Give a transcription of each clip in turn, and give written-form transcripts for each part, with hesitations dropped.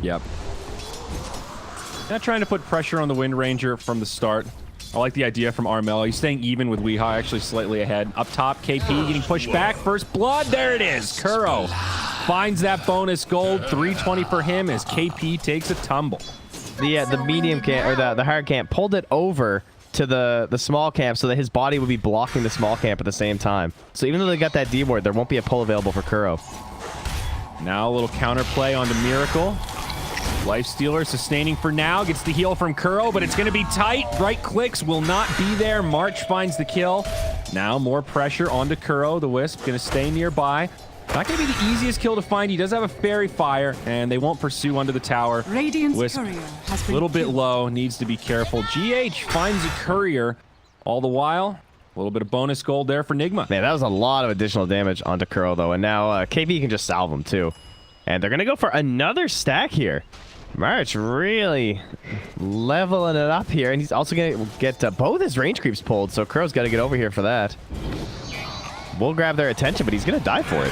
Yep. Not trying to put pressure on the Wind Ranger from the start. I like the idea from Armel. He's staying even with Weehaw, actually slightly ahead. Up top, KP getting pushed back. First blood, there it is. Kuro finds that bonus gold. 320 for him as KP takes a tumble. The medium camp, or the hard camp, pulled it over to the small camp so that his body would be blocking the small camp at the same time. So even though they got that D ward, there won't be a pull available for Kuro. Now a little counterplay onto Miracle. Lifestealer sustaining for now. Gets the heal from Kuro, but it's going to be tight. Right clicks will not be there. March finds the kill. Now more pressure onto Kuro. The Wisp going to stay nearby. Not going to be the easiest kill to find. He does have a Fairy Fire, and they won't pursue under the tower. Wisp a little bit low. Needs to be careful. GH finds a Courier. All the while, a little bit of bonus gold there for Nigma. Man, that was a lot of additional damage onto Kuro, though. And now KP can just salve him, too. And they're going to go for another stack here. March really leveling it up here. And he's also going to get both his range creeps pulled. So Kuro's got to get over here for that. We'll grab their attention, but he's going to die for it.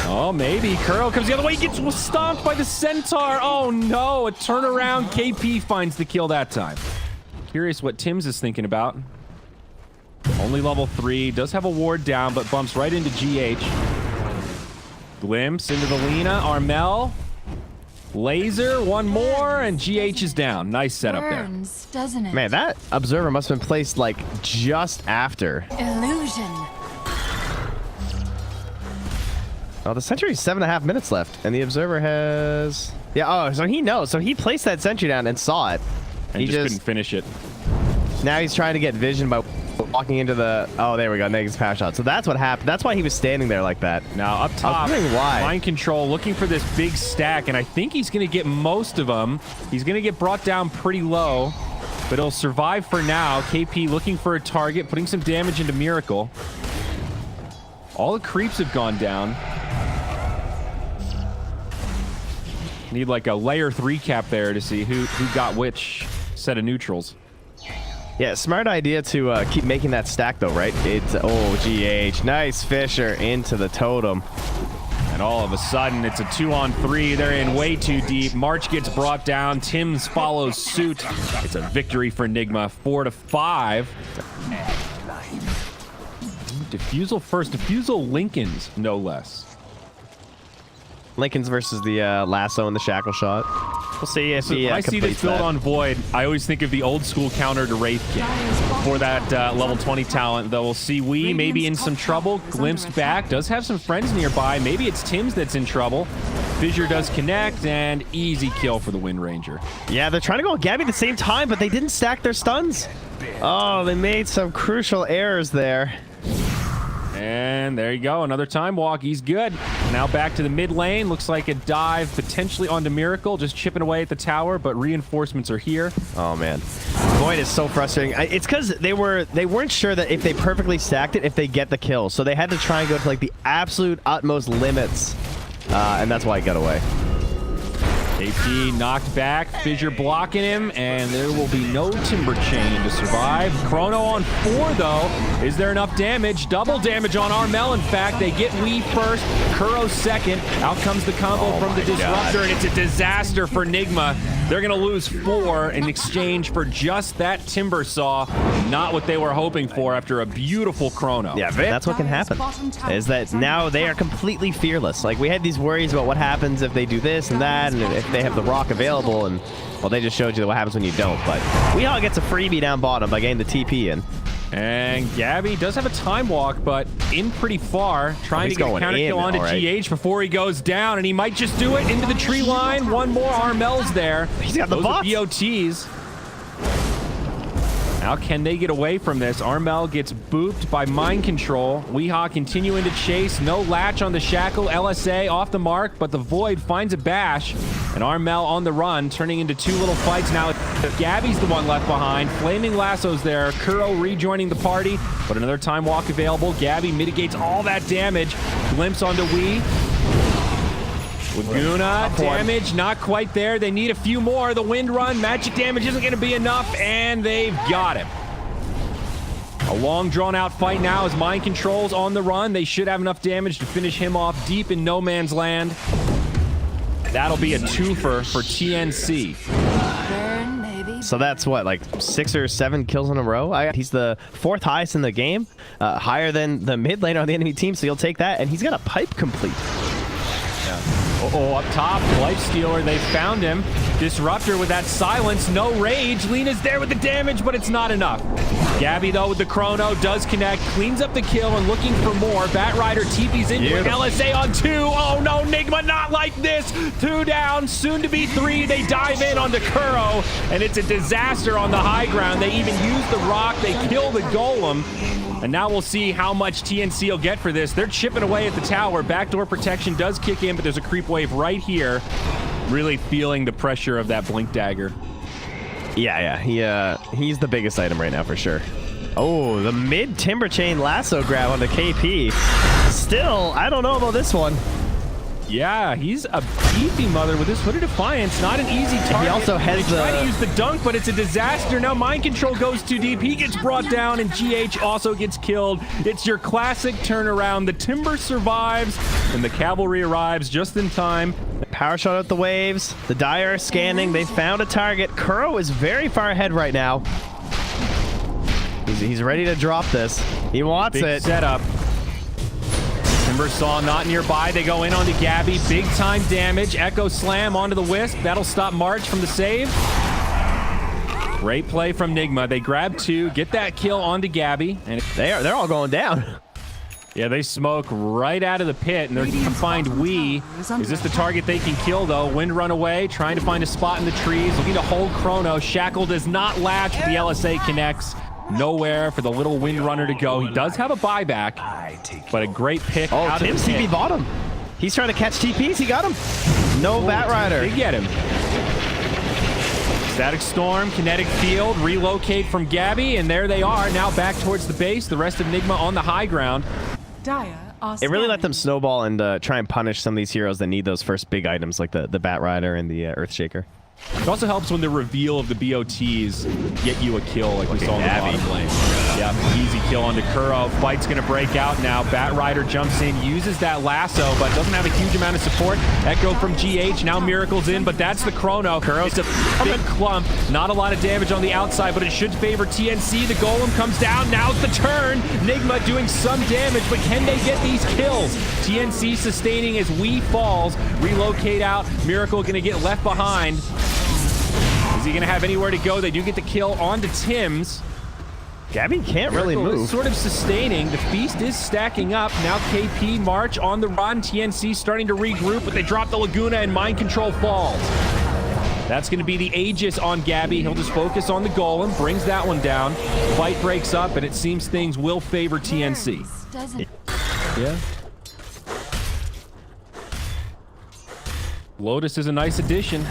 Oh, maybe. Kuro comes the other way. He gets stomped by the Centaur. Oh, no. A turnaround. KP finds the kill that time. Curious what Tim's is thinking about. Only level 3. Does have a ward down, but bumps right into GH. Glimpse into the Lina. Armel. Laser. One more, and GH is down. Nice setup there. Doesn't it? Man, that observer must have been placed, like, just after. Illusion. Oh, the sentry's 7.5 minutes left, and the observer has... Yeah, oh, so he knows. So he placed that sentry down and saw it. And he just couldn't finish it. Now he's trying to get vision by walking into the... Oh, there we go. Negative power shot. So that's what happened. That's why he was standing there like that. Now, up top, I was wondering why. Mind Control looking for this big stack, and I think he's going to get most of them. He's going to get brought down pretty low, but he'll survive for now. KP looking for a target, putting some damage into Miracle. All the creeps have gone down. Need like a layer 3 cap there to see who got which set of neutrals. Yeah, smart idea to keep making that stack though, right? It's GH. Nice Fisher into the totem. And all of a sudden, it's a 2-on-3. They're in way too deep. March gets brought down. Tim's follows suit. It's a victory for Nigma. 4-5. Diffusal first. Diffusal Lincolns, no less. Lincoln's versus the lasso and the shackle shot. We'll see if he I see this build on Void. I always think of the old school counter to Wraith King for that level 20 talent, though. We'll see we maybe in some trouble. Glimpsed back. Does have some friends nearby. Maybe it's Tim's that's in trouble. Fissure does connect, and easy kill for the Wind Ranger. Yeah, they're trying to go with Gabby at the same time, but they didn't stack their stuns. Oh, they made some crucial errors there. And there you go. Another time walk. He's good. Now back to the mid lane. Looks like a dive potentially onto Miracle. Just chipping away at the tower, but reinforcements are here. Oh, man. Void is so frustrating. It's because they weren't sure that if they perfectly stacked it, if they get the kill. So they had to try and go to like the absolute utmost limits. And that's why he got away. KP knocked back, Fissure blocking him, and there will be no Timber Chain to survive. Chrono on 4, though. Is there enough damage? Double damage on Armel, in fact. They get Wii first, Kuro second. Out comes the combo from the Disruptor, and it's a disaster for Nigma. They're going to lose 4 in exchange for just that Timber Saw. Not what they were hoping for after a beautiful Chrono. Yeah, that's what can happen, is that now they are completely fearless. Like, we had these worries about what happens if they do this and that, and if they have the rock available, and well, they just showed you what happens when you don't. But Weehaw gets a freebie down bottom by getting the TP in. And Gabby does have a time walk, but in pretty far, trying to get a counter kill onto GH before he goes down, and he might just do it into the tree line. One more. Armel's there. He's got the BOTs. Now can they get away from this? Armel gets booped by Mind Control. Weehaw continuing to chase. No latch on the Shackle. LSA off the mark, but the Void finds a bash. And Armel on the run, turning into 2 little fights now. Gabby's the one left behind. Flaming Lasso's there. Kuro rejoining the party, but another time walk available. Gabby mitigates all that damage. Glimpse onto Wii. Laguna, damage, not quite there. They need a few more. The Wind Run, magic damage isn't going to be enough, and they've got him. A long, drawn-out fight now as Mind Control's on the run. They should have enough damage to finish him off deep in no man's land. That'll be a twofer for TNC. So that's what, like 6 or 7 kills in a row? He's the 4th highest in the game, higher than the mid laner on the enemy team, so you'll take that. And he's got a pipe complete. Uh-oh, up top, Lifestealer, they found him. Disruptor with that silence, no rage. Lena's there with the damage, but it's not enough. Gabby, though, with the Chrono, does connect, cleans up the kill, and looking for more. Batrider TP's into an LSA on 2. Oh, no, Nigma, not like this. 2 down, soon to be 3. They dive in onto Kuro, and it's a disaster on the high ground. They even use the rock. They kill the golem. And now we'll see how much TNC will get for this. They're chipping away at the tower. Backdoor protection does kick in, but there's a creep wave right here. Really feeling the pressure of that blink dagger. Yeah, he's the biggest item right now for sure. Oh, the mid timber chain lasso grab on the KP. Still, I don't know about this one. Yeah, he's a beefy mother with this Hood of Defiance. Not an easy target. He also has the... try to use the dunk, but it's a disaster. Now Mind Control goes too deep. He gets brought down, and GH also gets killed. It's your classic turnaround. The Timber survives, and the Cavalry arrives just in time. Power shot out the waves. The Dire are scanning. They found a target. Kuro is very far ahead right now. He's ready to drop this. He wants it. Big setup. Timbersaw not nearby. They go in onto Gabby. Big time damage. Echo Slam onto the Wisp. That'll stop March from the save. Great play from Nigma. They grab 2, get that kill onto Gabby, and they're all going down. Yeah, they smoke right out of the pit, and they're trying to find Wee. Is this the target they can kill, though? Wind run away, trying to find a spot in the trees, looking to hold Chrono. Shackle does not latch, but the LSA connects. Nowhere for the little Wind Runner to go. He does have a buyback, but a great pick out of the pit. TP bottom. He's trying to catch TPs. He got him. No Batrider. They get him. Static Storm, Kinetic Field, relocate from Gabby, and there they are. Now back towards the base. The rest of Nigma on the high ground. It really let them snowball and try and punish some of these heroes that need those first big items like the Batrider and the Earthshaker. It also helps when the reveal of the BOTs get you a kill like we saw in the bottom lane. Yeah, easy kill onto Kuro. Fight's going to break out now. Batrider jumps in, uses that lasso, but doesn't have a huge amount of support. Echo from GH. Now Miracle's in, but that's the Chrono. It's a big clump. Not a lot of damage on the outside, but it should favor TNC. The Golem comes down. Now's the turn. Nigma doing some damage, but can they get these kills? TNC sustaining as Wee falls. Relocate out. Miracle going to get left behind. Is he going to have anywhere to go? They do get the kill onto Tim's. Gabby can't really move. Sort of sustaining. The feast is stacking up. Now KP, March on the run. TNC starting to regroup, but they drop the Laguna and Mind Control falls. That's going to be the Aegis on Gabby. He'll just focus on the Golem. Brings that one down. Fight breaks up, and it seems things will favor TNC. Yeah. Lotus is a nice addition.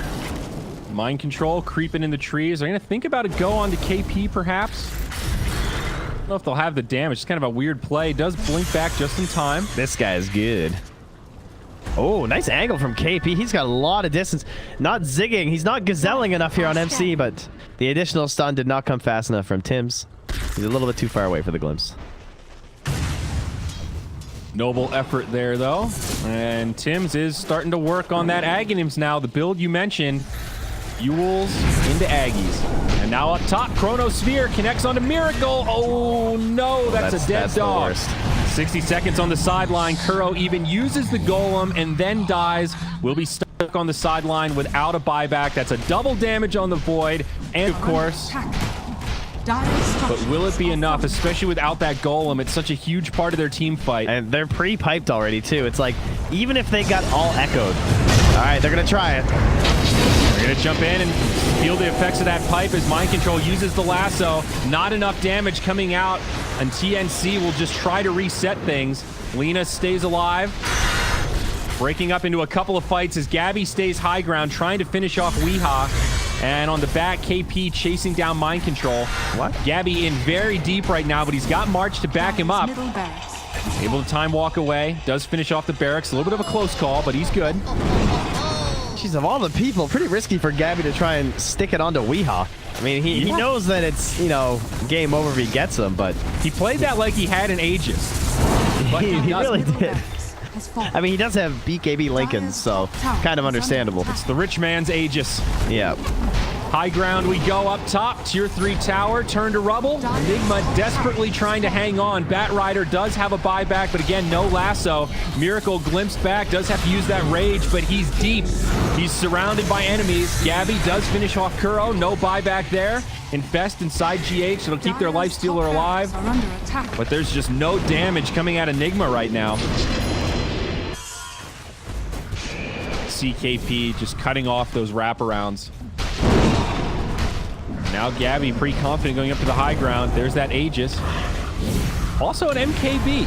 Mind Control creeping in the trees. Are they going to think about a go on to KP, perhaps? I don't know if they'll have the damage. It's kind of a weird play. Does blink back just in time. This guy is good. Oh, nice angle from KP. He's got a lot of distance. Not zigging. He's not gazelling enough here on MC, but the additional stun did not come fast enough from Tim's. He's a little bit too far away for the glimpse. Noble effort there, though. And Tim's is starting to work on that Aghanims now. The build you mentioned. Fuels into Aggies. And now up top, Chrono Sphere connects onto Miracle. Oh no, that's a dead dog. 60 seconds on the sideline. Kuro even uses the Golem and then dies. Will be stuck on the sideline without a buyback. That's a double damage on the Void. And of course, but will it be enough, especially without that Golem? It's such a huge part of their team fight. And they're pre-piped already too. It's like, even if they got all echoed. All right, they're gonna try it. They're going to jump in and feel the effects of that pipe as Mind Control uses the lasso. Not enough damage coming out, and TNC will just try to reset things. Lena stays alive. Breaking up into a couple of fights as Gabby stays high ground, trying to finish off Weehaw. And on the back, KP chasing down Mind Control. What? Gabby in very deep right now, but he's got March to back him up. Able to time walk away. Does finish off the barracks. A little bit of a close call, but he's good. Jeez, of all the people, pretty risky for Gabby to try and stick it onto Weehaw. I mean, he knows that it's, you know, game over if he gets him, but... He played that like he had an Aegis. He really did. I mean, he does have BKB Lincolns, so kind of understandable. It's the rich man's Aegis. Yeah. High ground we go up top. Tier 3 tower turned to rubble. Nigma desperately trying to hang on. Bat Rider does have a buyback, but again, no lasso. Miracle glimpsed back, does have to use that rage, but he's deep. He's surrounded by enemies. Gabby does finish off Kuro. No buyback there. Infest inside GH. It'll keep their Lifestealer alive. But there's just no damage coming out of Nigma right now. CKP just cutting off those wraparounds. Now Gabby pretty confident going up to the high ground. There's that Aegis. Also an MKB.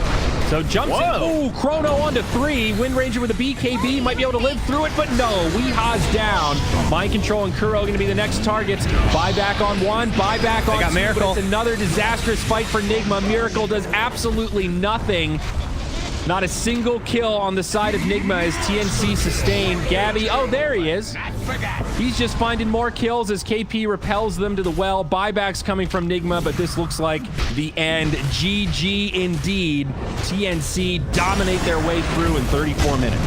So jumps in. Ooh, Chrono onto 3. Wind Ranger with a BKB. Might be able to live through it, but no. Weeha's down. Mind Control and Kuro going to be the next targets. Buyback on 1. Buyback on 2. Miracle. But it's another disastrous fight for Nigma. Miracle does absolutely nothing. Not a single kill on the side of Nigma as TNC sustained. Gabby, oh, there he is. He's just finding more kills as KP repels them to the well. Buybacks coming from Nigma, but this looks like the end. GG indeed. TNC dominate their way through in 34 minutes.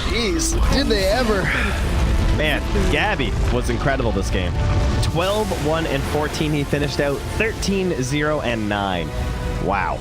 Jeez, did they ever? Man, Gabby was incredible this game. 12-1-14. He finished out 13-0-9. Wow.